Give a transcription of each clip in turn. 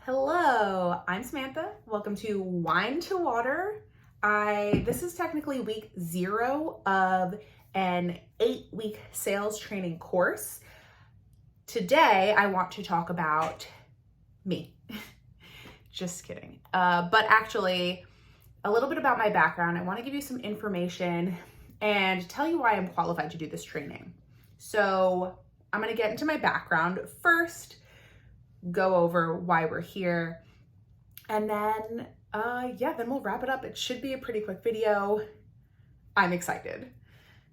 Hello, I'm Samantha. Welcome to Wine to Water. This is technically week 0 of an 8-week sales training course. Today, I want to talk about me. Just kidding. But actually, a little bit about my background. I want to give you some information and tell you why I'm qualified to do this training. So I'm going to get into my background first, go over why we're here, and then then we'll wrap it up. It should be a pretty quick video. I'm excited.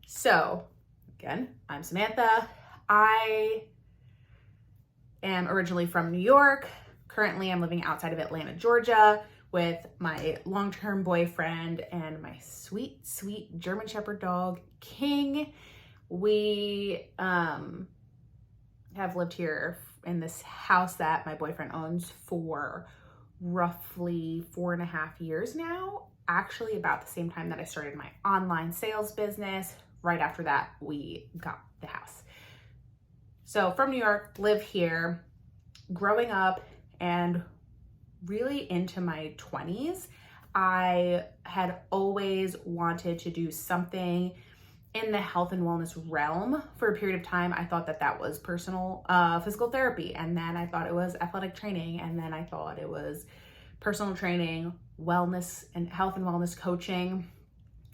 So again, I'm Samantha. I am originally from New York. Currently I'm living outside of Atlanta, Georgia with my long-term boyfriend and my sweet German Shepherd dog, King. We have lived here in this house that my boyfriend owns for roughly 4.5 years now. Actually, about the same time that I started my online sales business. Right after that, we got the house. So from New York, live here. Growing up and really into my 20s, I had always wanted to do something in the health and wellness realm. For a period of time, I thought that was personal physical therapy, and then I thought it was athletic training, and then I thought it was personal training, wellness, and health and wellness coaching,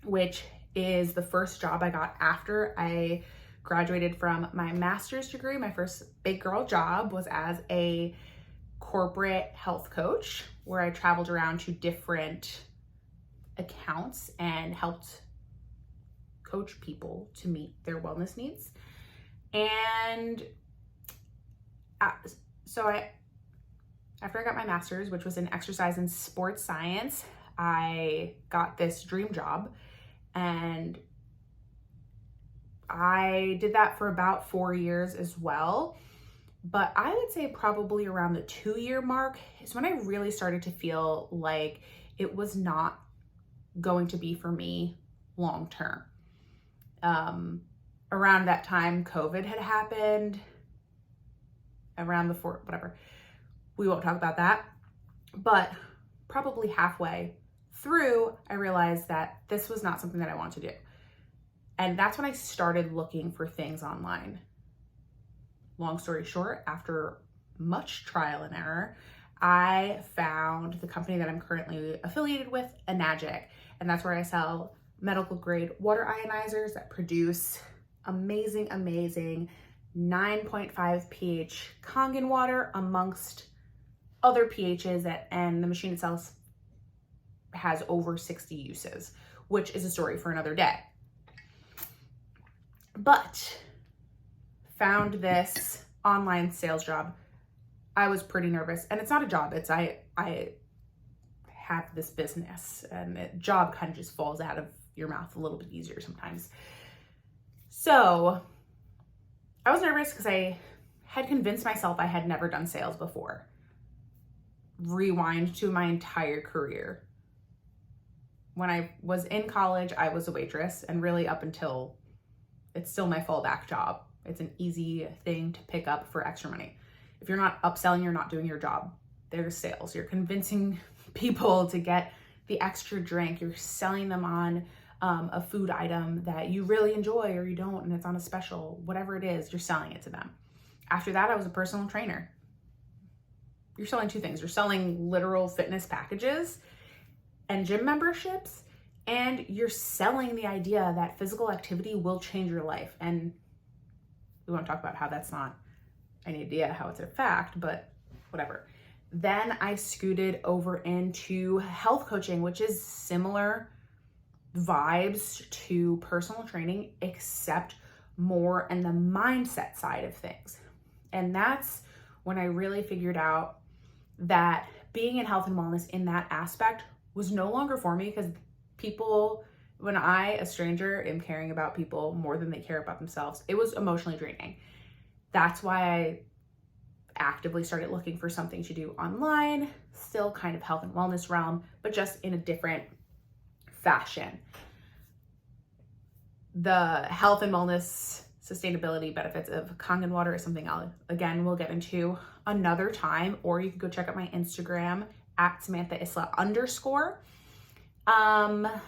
which is the first job I got after I graduated from my master's degree. My first big girl job was as a corporate health coach, where I traveled around to different accounts and helped coach people to meet their wellness needs. And after I got my master's, which was in exercise and sports science, I got this dream job, and I did that for about 4 years as well. But I would say probably around the 2-year mark is when I really started to feel like it was not going to be for me long term. Around that time, COVID had happened. Around before, whatever. We won't talk about that. But probably halfway through, I realized that this was not something that I wanted to do. And that's when I started looking for things online. Long story short, after much trial and error, I found the company that I'm currently affiliated with, Enagic. And that's where I sell medical grade water ionizers that produce amazing 9.5 pH Kangen water, amongst other pHs, and the machine itself has over 60 uses, which is a story for another day. But found this online sales job. I was pretty nervous, and it's not a job. It's I have this business, and the job kind of just falls out of your mouth a little bit easier sometimes. So I was nervous because I had convinced myself I had never done sales before. Rewind to my entire career. When I was in college, I was a waitress, and really up until, it's still my fallback job. It's an easy thing to pick up for extra money. If you're not upselling, you're not doing your job. There's sales. You're convincing people to get the extra drink. You're selling them on a food item that you really enjoy or you don't, and it's on a special. Whatever it is, you're selling it to them. After that, I was a personal trainer. You're selling two things. You're selling literal fitness packages and gym memberships, and you're selling the idea that physical activity will change your life. And we won't talk about how that's not any idea how it's a fact, but whatever. Then I scooted over into health coaching, which is similar vibes to personal training, except more in the mindset side of things. And that's when I really figured out that being in health and wellness in that aspect was no longer for me, because people, when I, a stranger, am caring about people more than they care about themselves, it was emotionally draining. That's why I actively started looking for something to do online, still kind of health and wellness realm, but just in a different fashion. The health and wellness sustainability benefits of Kangen water is something we'll get into another time, or you can go check out my Instagram at Samantha Isla _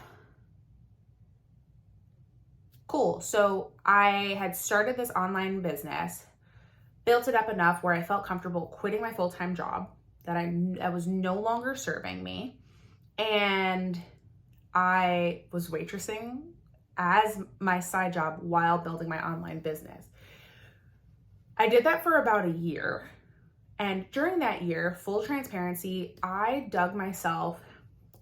Cool. So I had started this online business, built it up enough where I felt comfortable quitting my full-time job that I was no longer serving me. And I was waitressing as my side job while building my online business. I did that for about a year. And during that year, full transparency, I dug myself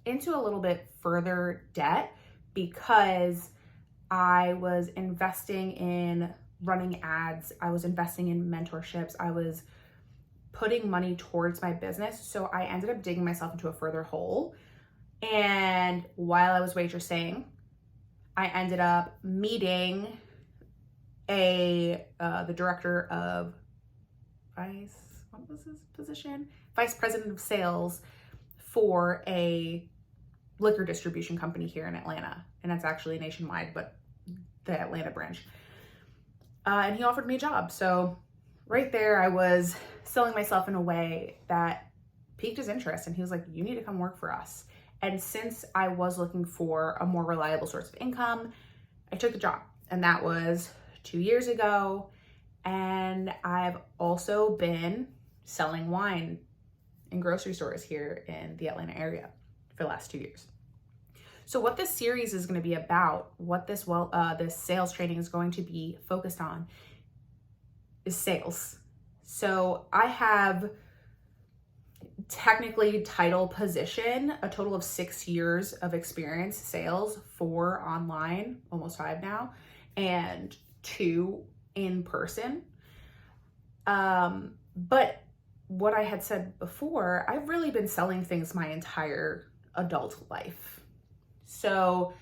into a little bit further debt because I was investing in running ads. I was investing in mentorships. I was putting money towards my business. So I ended up digging myself into a further hole. And while I was waitressing, I ended up meeting the director of Vice President of Sales for a liquor distribution company here in Atlanta. And it's actually nationwide, but the Atlanta branch. And he offered me a job. So right there, I was selling myself in a way that piqued his interest. And he was like, you need to come work for us. And since I was looking for a more reliable source of income, I took the job. And that was 2 years ago. And I've also been selling wine in grocery stores here in the Atlanta area for the last 2 years. So what this series is going to be about, what this sales training is going to be focused on, is sales. So I have technically title position, a total of 6 years of experience sales, 4 online, almost 5 now, and 2 in person. But what I had said before, I've really been selling things my entire adult life. So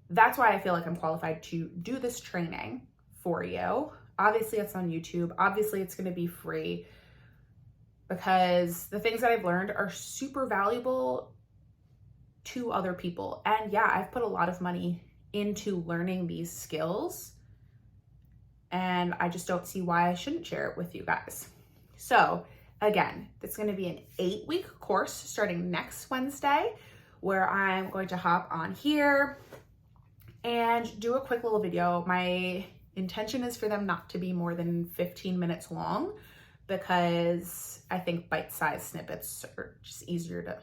that's why I feel like I'm qualified to do this training for you. Obviously, it's on YouTube. Obviously, it's going to be free because the things that I've learned are super valuable to other people. And yeah, I've put a lot of money into learning these skills, and I just don't see why I shouldn't share it with you guys. So again, it's going to be an 8-week course starting next Wednesday, where I'm going to hop on here and do a quick little video. My intention is for them not to be more than 15 minutes long because I think bite-sized snippets are just easier to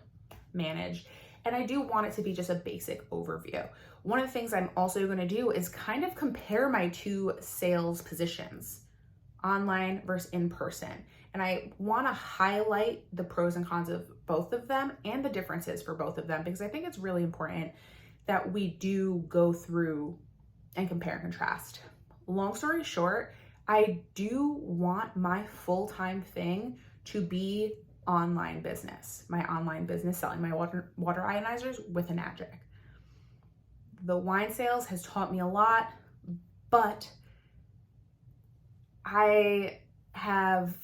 manage. And I do want it to be just a basic overview. One of the things I'm also going to do is kind of compare my 2 sales positions, online versus in person. And I want to highlight the pros and cons of both of them and the differences for both of them, because I think it's really important that we do go through and compare and contrast. Long story short, I do want my full-time thing to be online business, my online business selling my water ionizers with Enagic. The wine sales has taught me a lot, but I have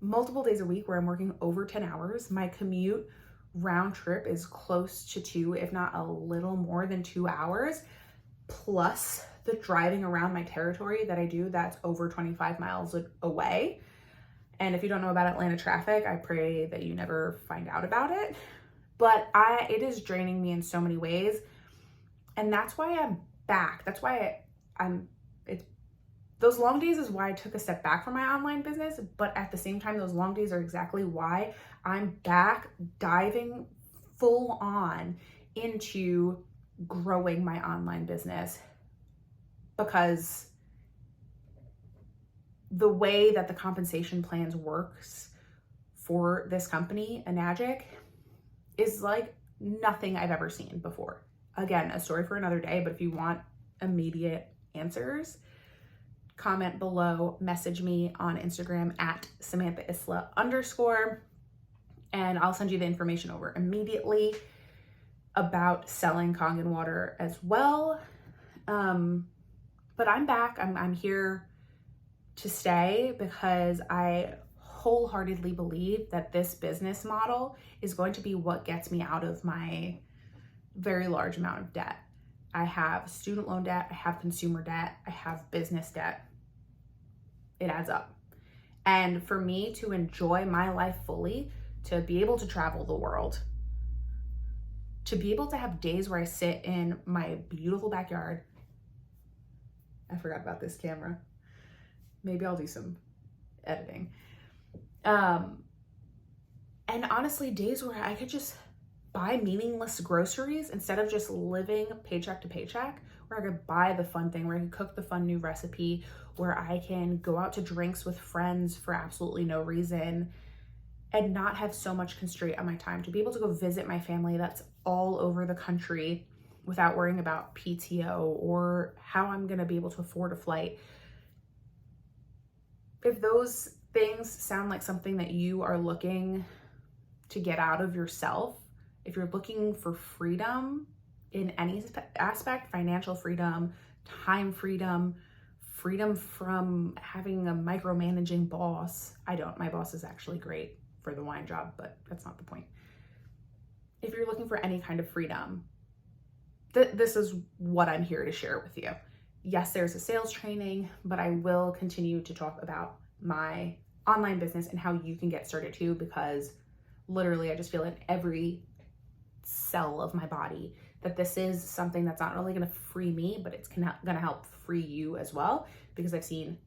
multiple days a week where I'm working over 10 hours. My commute round trip is close to 2, if not a little more than 2 hours, plus the driving around my territory that I do that's over 25 miles away. And if you don't know about Atlanta traffic, I pray that you never find out about it. But it is draining me in so many ways. And that's why I'm back. That's why those long days is why I took a step back from my online business, but at the same time, those long days are exactly why I'm back diving full on into growing my online business, because the way that the compensation plans works for this company, Enagic, is like nothing I've ever seen before. Again, a story for another day, but if you want immediate answers, comment below, message me on Instagram at Samantha Isla _ and I'll send you the information over immediately about selling Kangen water as well. But I'm back. I'm here to stay because I wholeheartedly believe that this business model is going to be what gets me out of my very large amount of debt. I have student loan debt, I have consumer debt, I have business debt. it adds up. And for me to enjoy my life fully, to be able to travel the world, to be able to have days where I sit in my beautiful backyard. I forgot about this camera. Maybe I'll do some editing. And honestly, days where I could just buy meaningless groceries instead of just living paycheck to paycheck, where I could buy the fun thing, where I could cook the fun new recipe, where I can go out to drinks with friends for absolutely no reason and not have so much constraint on my time, to be able to go visit my family that's all over the country without worrying about PTO or how I'm going to be able to afford a flight. If those things sound like something that you are looking to get out of yourself, if you're looking for freedom in any aspect, financial freedom, time freedom, freedom from having a micromanaging boss. My boss is actually great for the wine job, but that's not the point. If you're looking for any kind of freedom, this is what I'm here to share with you. Yes, there's a sales training, but I will continue to talk about my online business and how you can get started too, because literally I just feel in every cell of my body that this is something that's not only going to free me, but it's going to help free you as well, because I've seen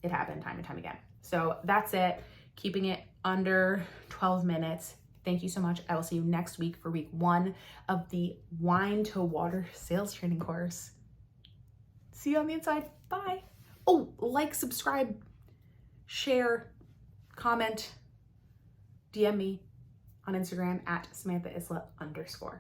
it happen time and time again. So that's it. Keeping it under 12 minutes. Thank you so much. I will see you next week for week 1 of the Wine to Water sales training course. See you on the inside. Bye. Oh, like, subscribe, share, comment, DM me on Instagram at @SamanthaIsla_.